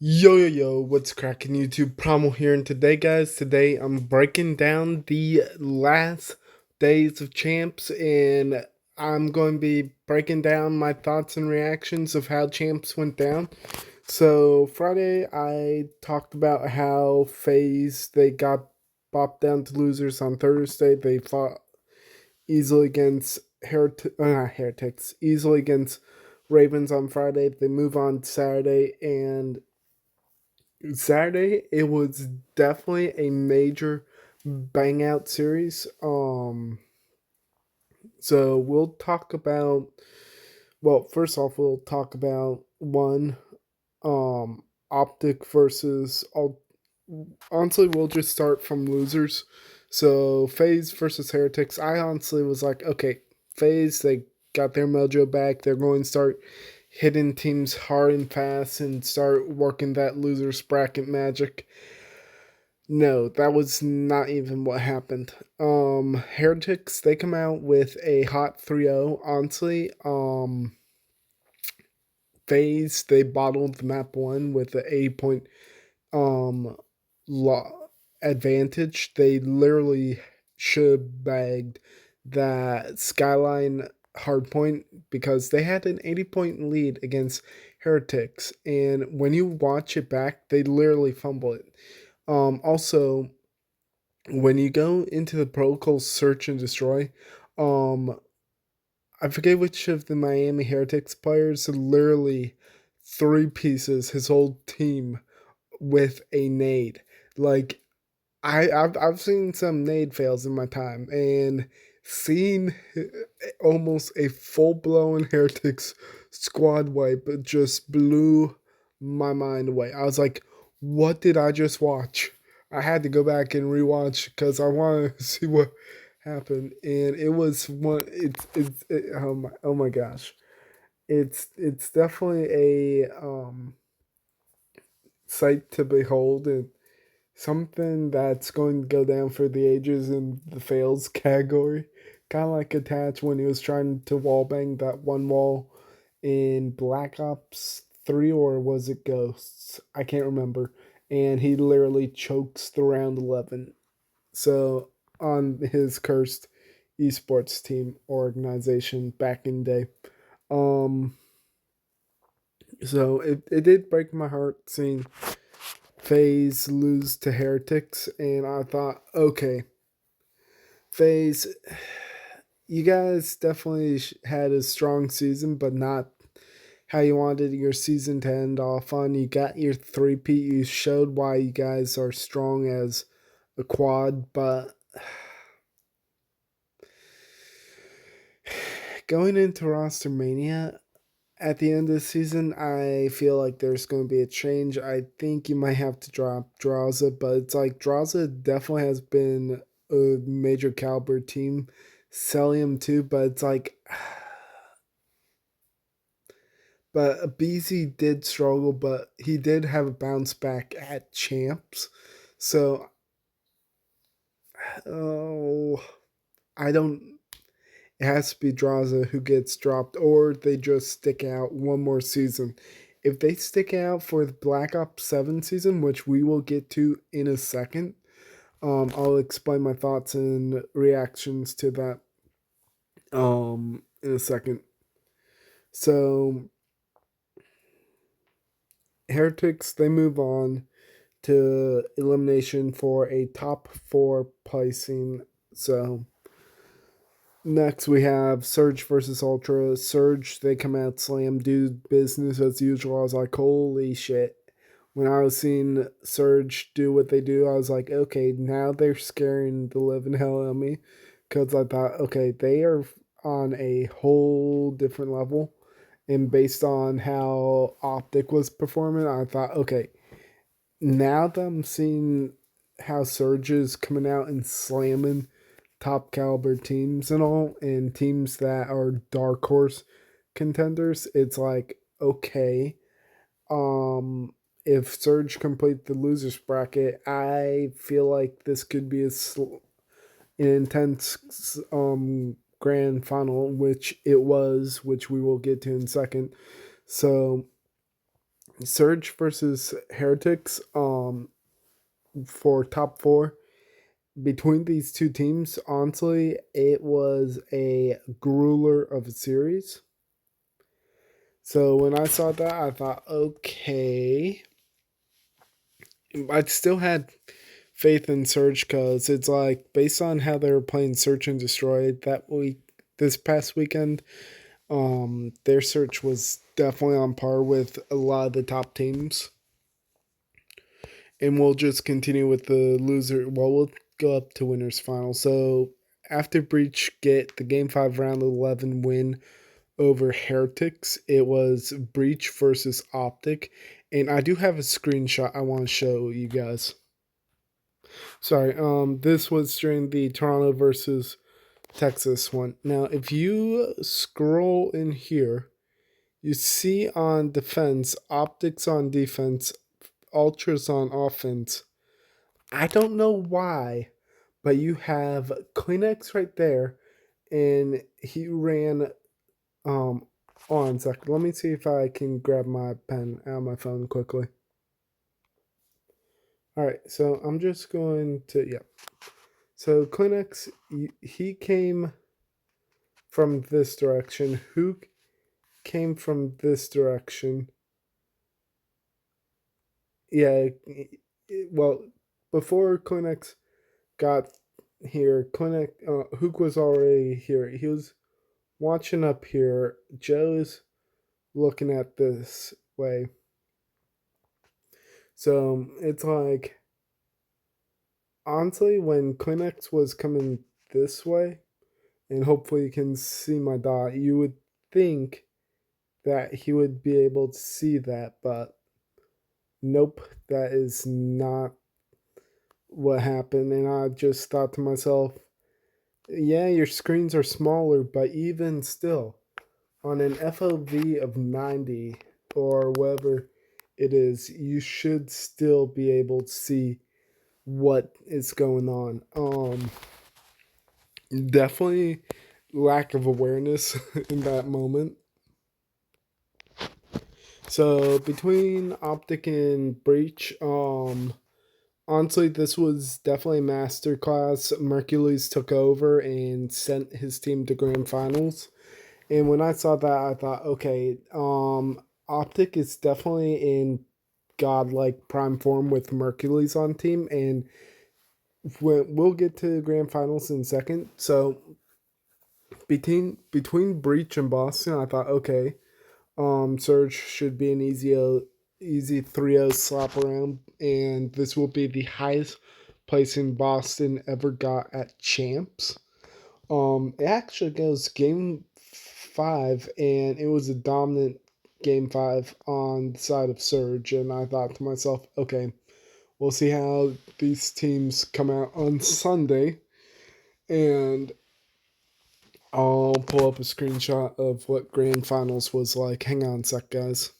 Yo, what's cracking YouTube? Promo here, and today, guys, I'm breaking down the last days of champs, and I'm going to be breaking down my thoughts and reactions of how champs went down. So, Friday, I talked about how FaZe, they got bopped down to losers on Thursday. They fought easily against Heretics, easily against Ravens on Friday. They move on Saturday, and Saturday, it was definitely a major bang out series. So we'll talk about. Well, first off, we'll talk about one OpTic versus all. Honestly, we'll just start from losers. So FaZe versus Heretics. I honestly was like, okay, FaZe, they got their mojo back. They're going to start hitting teams hard and fast and start working that losers bracket magic. No, that was not even what happened. Heretics, they come out with a hot 3-0. Honestly, FaZe, they bottled the map one with an 8 point um advantage. They literally should have bagged that Skyline hardpoint because they had an 80 point lead against Heretics. And when you watch it back, they literally fumble it. Also, when you go into the protocol search and destroy, um, I forget which of the Miami Heretics players literally three pieces his whole team with a nade. Like I've seen some nade fails in my time, and seeing almost a full blown Heretics squad wipe just blew my mind away. I was like, what did I just watch? I had to go back and rewatch because I wanted to see what happened, and it was one. Oh my gosh, it's definitely a sight to behold, and something that's going to go down for the ages in the fails category. Kind of like Attach when he was trying to wallbang that one wall in Black Ops 3, or was it Ghosts? I can't remember. And he literally chokes the round 11. So, on his cursed esports team organization back in the day. Um, so it did break my heart seeing FaZe lose to Heretics, and I thought, okay, FaZe, you guys definitely had a strong season, but not how you wanted your season to end off on. You got your three-peat. You showed why you guys are strong as a quad, but going into roster mania at the end of the season, I feel like there's going to be a change. I think you might have to drop Draza, but it's like Draza definitely has been a major caliber team. Celium too, but it's like, but BZ did struggle, but he did have a bounce back at champs. So, oh, I don't. It has to be Draza who gets dropped, or they just stick out one more season. If they stick out for the Black Ops 7 season, which we will get to in a second, I'll explain my thoughts and reactions to that in a second. So, Heretics, they move on to elimination for a top four placing. So, next, we have Surge versus Ultra. Surge, they come out, slam, do business as usual. I was like, holy shit. When I was seeing Surge do what they do, I was like, okay, now they're scaring the living hell out of me. Because I thought, okay, they are on a whole different level. And based on how OpTic was performing, I thought, okay, now that I'm seeing how Surge is coming out and slamming top caliber teams and all, and teams that are dark horse contenders, it's like, okay, if Surge complete the losers bracket, I feel like this could be an intense grand final, which it was, which we will get to in a second. So Surge versus Heretics for top four. Between these two teams, honestly, it was a grueler of a series. So when I saw that, I thought, okay. I still had faith in Surge because it's like based on how they were playing Search and Destroy that week, this past weekend, their Search was definitely on par with a lot of the top teams. And we'll just continue with the loser. Well, we'll go up to winners final. So after Breach get the Game 5 round 11 win over Heretics, it was Breach versus OpTic. And I do have a screenshot I want to show you guys. Sorry, this was during the Toronto versus Texas one. Now, if you scroll in here, you see on defense, OpTics on defense, Ultras on offense. I don't know why, but you have Kleenex right there, and he ran on a second. Let me see if I can grab my pen out of my phone quickly. All right, so I'm just going to So Kleenex, he came from this direction. Who came from this direction? Yeah, well, before Kleenex got here, Hook was already here. He was watching up here. Joe's looking at this way. So it's like, honestly, when Kleenex was coming this way, and hopefully you can see my dot, you would think that he would be able to see that, but nope, that is not what happened. And I just thought to myself, yeah, your screens are smaller, but even still, on an FOV of 90 or whatever it is, you should still be able to see what is going on. Definitely lack of awareness in that moment. So between OpTic and Breach, honestly, this was definitely a masterclass. Mercules took over and sent his team to grand finals. And when I saw that, I thought, okay, OpTic is definitely in godlike prime form with Mercules on team, and we'll get to grand finals in a second. So between Breach and Boston, I thought, okay, Surge should be an easy 3-0 slap around, and this will be the highest placing Boston ever got at champs. It actually goes game 5, and it was a dominant game 5 on the side of Surge, and I thought to myself, okay, we'll see how these teams come out on Sunday, and I'll pull up a screenshot of what grand finals was like. Hang on a sec, guys.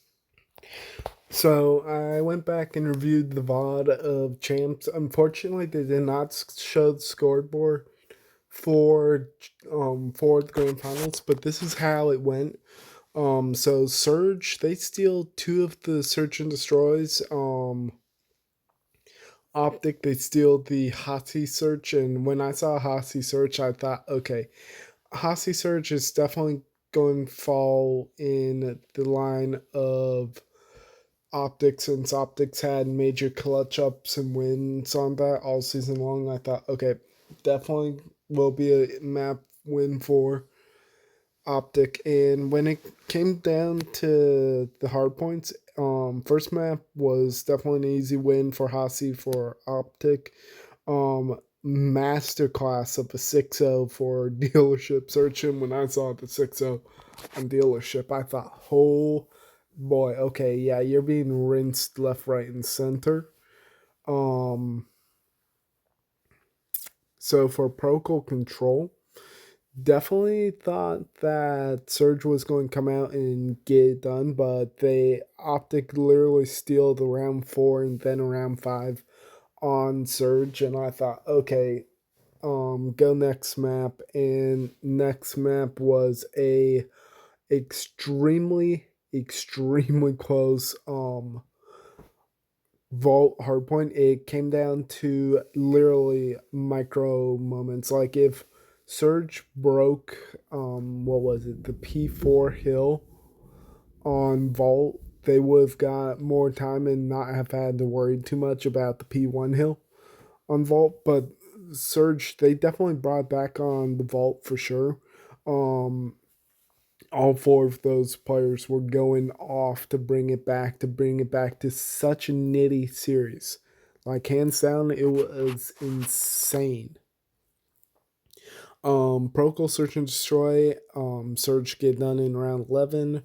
So I went back and reviewed the VOD of champs. Unfortunately, they did not show the scoreboard for the grand finals, but this is how it went. So Surge, they steal 2 of the Search and Destroys. OpTic, they steal the Hasi Search, and when I saw Hasi Search, I thought, okay, Hasi Search is definitely going to fall in the line of OpTic, since OpTics had major clutch ups and wins on that all season long. I thought, okay, definitely will be a map win for OpTic. And when it came down to the hard points, first map was definitely an easy win for Hasi for OpTic. Masterclass of a 6-0 for dealership searching. When I saw the 6-0 on dealership, I thought, oh boy, okay, yeah, you're being rinsed left, right, and center. So for Procal Control, definitely thought that Surge was going to come out and get it done, but they opted literally steal the round 4 and then round 5 on Surge, and I thought, okay, go next map. And next map was a extremely extremely close vault hardpoint. It came down to literally micro moments. Like if Surge broke what was it, the P4 hill on vault, they would have got more time and not have had to worry too much about the P1 hill on vault. But Surge, they definitely brought back on the vault for sure. Um all four of those players were going off to bring it back to such a nitty series. Like hands down, it was insane. Procol Search and Destroy, Surge get done in round 11.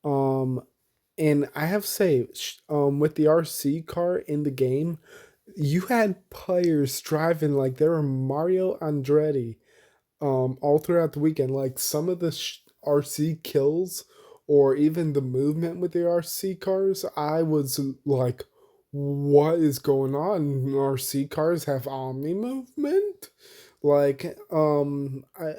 Um, and I have to say, with the RC car in the game, you had players driving like they were Mario Andretti all throughout the weekend. Like some of the RC kills or even the movement with the RC cars, I was like, what is going on? RC cars have omni movement? Like, I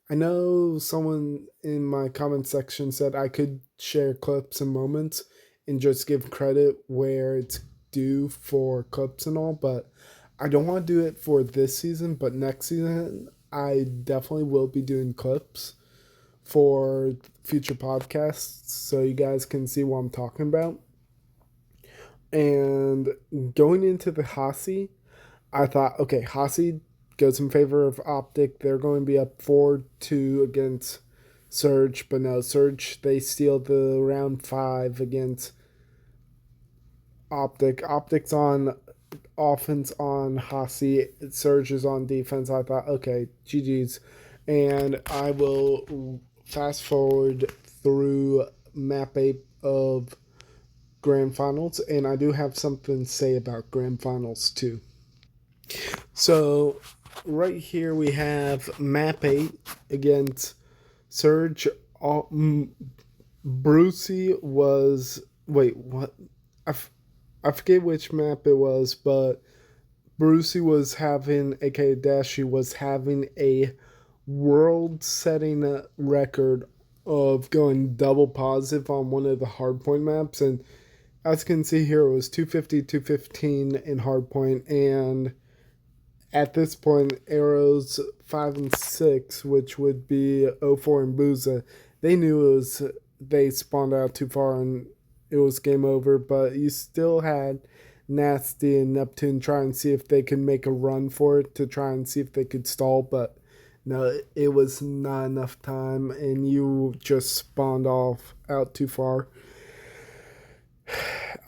know someone in my comment section said I could share clips and moments and just give credit where it's due for clips and all, but I don't want to do it for this season, but next season I definitely will be doing clips for future podcasts so you guys can see what I'm talking about. And going into the Hasi, I thought, okay, Hasi goes in favor of OpTic. They're going to be up 4-2 against Surge, but no, Surge, they steal the round 5 against OpTic. OpTic's on offense on Hasi, Surge is on defense. I thought, okay, GG's. And I will fast forward through map 8 of Grand Finals, and I do have something to say about Grand Finals too. So, right here we have map 8 against Surge. Brucey was. Wait, what? I forget which map it was, but Brucey was having, aka Dashi, was having a world setting record of going double positive on one of the hardpoint maps. And as you can see here, it was 250, 215 in hardpoint. And at this point, arrows 5 and 6, which would be O4 and Booza, they knew it was, they spawned out too far and it was game over. But you still had Nasty and Neptune try and see if they could make a run for it to try and see if they could stall. But no, it was not enough time, and you just spawned off out too far.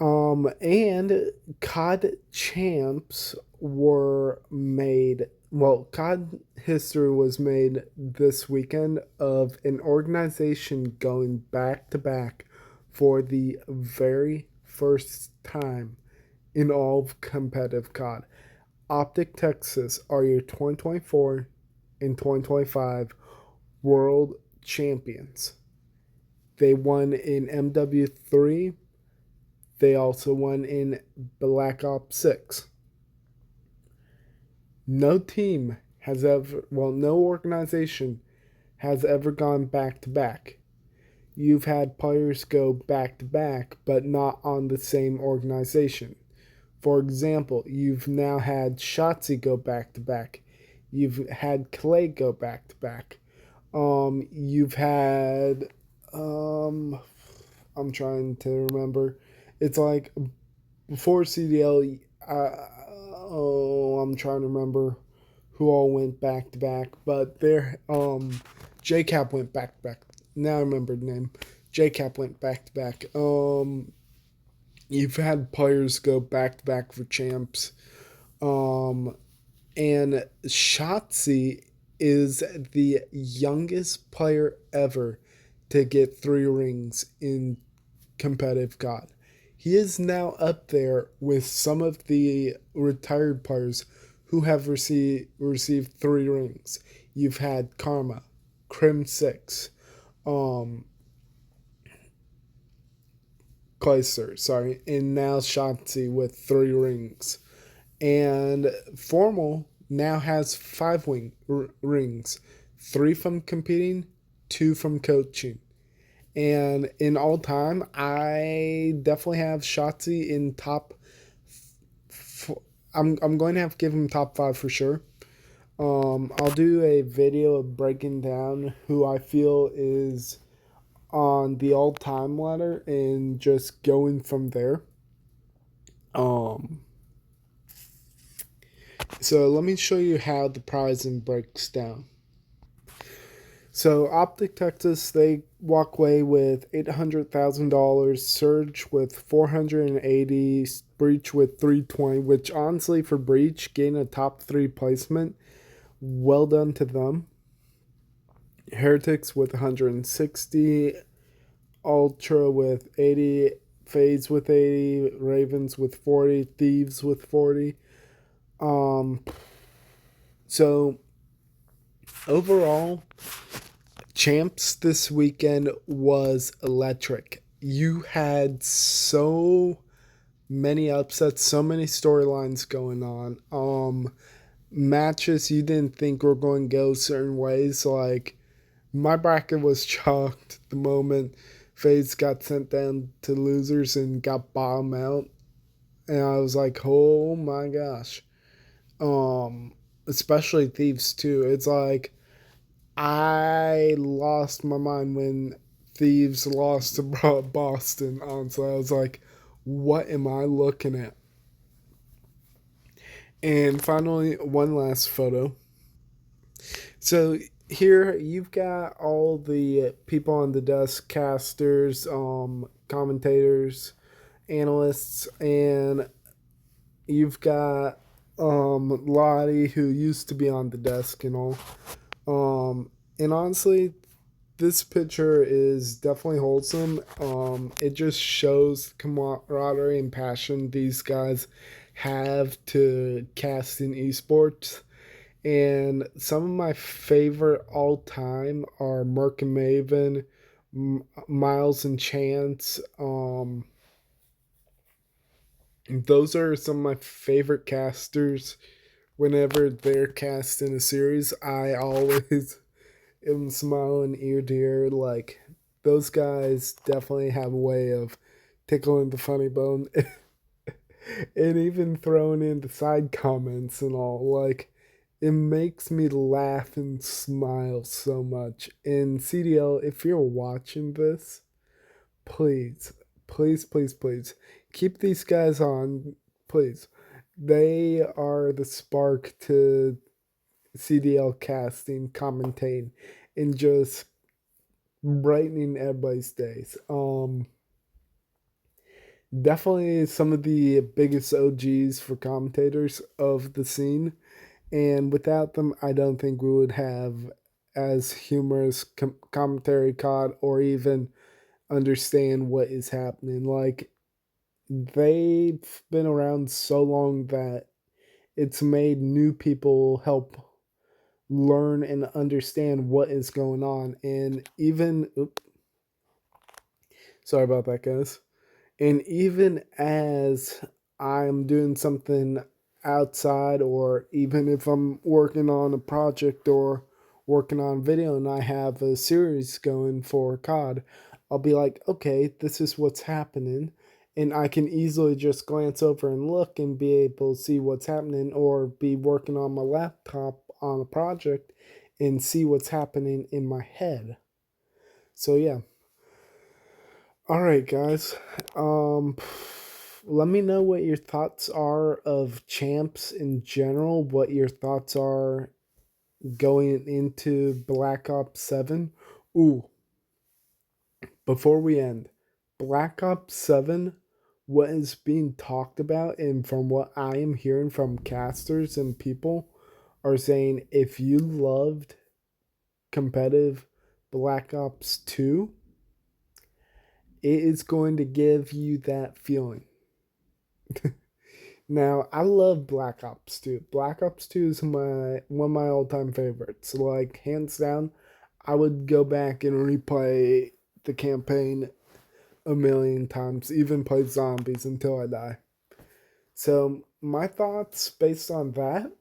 And COD champs were made. Well, COD history was made this weekend of an organization going back to back for the very first time in all of competitive COD. OpTic Texas are your 2024 and 2025 world champions. They won in MW3. They also won in Black Ops 6. No team has ever, well, no organization has ever gone back to back. You've had players go back to back, but not on the same organization. For example, you've now had Shotzi go back to back. You've had Clay go back to back. You've had, um, I'm trying to remember. It's like before CDL. I'm trying to remember who all went back to back, but there, JCap went back to back. Now I remember the name. JCap went back to back. You've had players go back to back for champs. Um, and Shotzi is the youngest player ever to get 3 rings in competitive COD. He is now up there with some of the retired players who have received 3 rings. You've had Karma, Crim 6, um, Clayster, sorry, and now Shotzi with 3 rings. And Formal now has 5 rings, 3 from competing, 2 from coaching. And in all time, I definitely have Shotzi in top. F- I'm going to have to give him top five for sure. I'll do a video of breaking down who I feel is on the all time ladder and just going from there. Um, so let me show you how the pricing breaks down. So OpTic Texas, they walk away with $800,000, Surge with 480, Breach with 320. Which honestly for Breach, getting a top three placement, well done to them. Heretics with 160, Ultra with 80, Phase with 80, Ravens with 40, Thieves with 40. Um, so overall, Champs this weekend was electric. You had so many upsets, so many storylines going on. Matches you didn't think were going to go certain ways. Like my bracket was chalked the moment FaZe got sent down to losers and got bottom out, and I was like, oh my gosh. Um, Especially Thieves too. It's like I lost my mind when Thieves lost to Boston. Honestly, I was like, what am I looking at? And finally, one last photo. So here you've got all the people on the desk, casters, commentators, analysts, and you've got Lottie who used to be on the desk and all. And honestly, this picture is definitely wholesome. It just shows camaraderie and passion these guys have to cast in esports. And some of my favorite all time are Merc and Maven, Miles and Chance. Those are some of my favorite casters. Whenever they're cast in a series, I always am smiling ear to ear. Like, those guys definitely have a way of tickling the funny bone and even throwing in the side comments and all. Like, it makes me laugh and smile so much. And CDL, if you're watching this, please, please, please, please keep these guys on. Please. They are the spark to CDL casting, commentating, and just brightening everybody's days. Definitely some of the biggest OGs for commentators of the scene, and without them, I don't think we would have as humorous commentary caught or even understand what is happening. Like they've been around so long that it's made new people help learn and understand what is going on, and even sorry about that, guys. And even as I'm doing something outside, or even if I'm working on a project or working on video and I have a series going for COD, I'll be like, okay, this is what's happening. And I can easily just glance over and look and be able to see what's happening, or be working on my laptop on a project and see what's happening in my head. So, yeah. All right, guys. Um, Let me know what your thoughts are of champs in general. What your thoughts are going into Black Ops 7. Ooh, before we end, Black Ops 7, what is being talked about, and from what I am hearing from casters and people, are saying if you loved competitive Black Ops 2, it is going to give you that feeling. Now, I love Black Ops 2. Black Ops 2 is one of my all-time favorites. Like, hands down, I would go back and replay the campaign a million times, even play zombies until I die. So, my thoughts based on that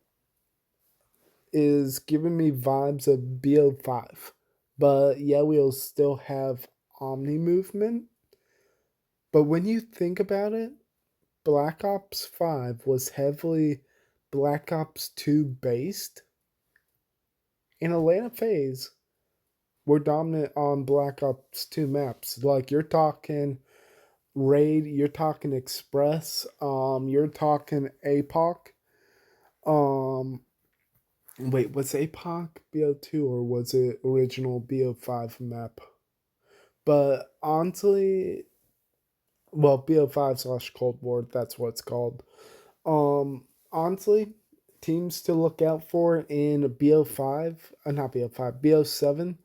is giving me vibes of BO5. But yeah, we'll still have Omni movement. But when you think about it, Black Ops 5 was heavily Black Ops 2 based, and Atlanta FaZe were dominant on Black Ops 2 maps. Like you're talking Raid, you're talking Express, you're talking APOC. Um Wait, was APOC BO2 or was it original BO5 map? But honestly, well, BO5 slash Cold War, that's what it's called. Honestly, teams to look out for in BO5, not BO5, BO7.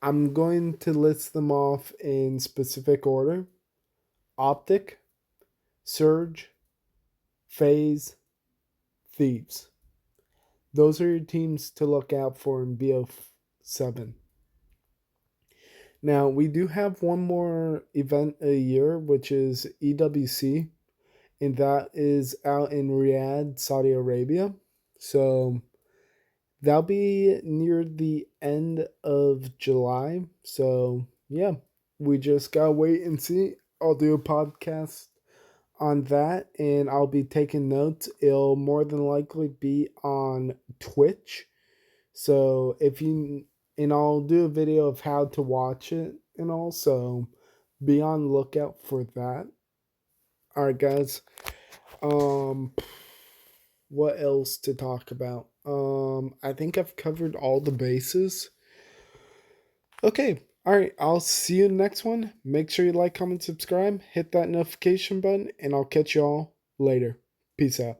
I'm going to list them off in specific order: OpTic, Surge, FaZe, Thieves. Those are your teams to look out for in BO7. Now, we do have one more event a year, which is EWC, and that is out in Riyadh, Saudi Arabia. So that'll be near the end of July. So, yeah, we just gotta wait and see. I'll do a podcast on that and I'll be taking notes. It'll more than likely be on Twitch. So if you and I'll do a video of how to watch it and also be on lookout for that. Alright guys. Um what else to talk about? I think I've covered all the bases. Okay. Alright, I'll see you in the next one. Make sure you like, comment, subscribe, hit that notification button, and I'll catch y'all later. Peace out.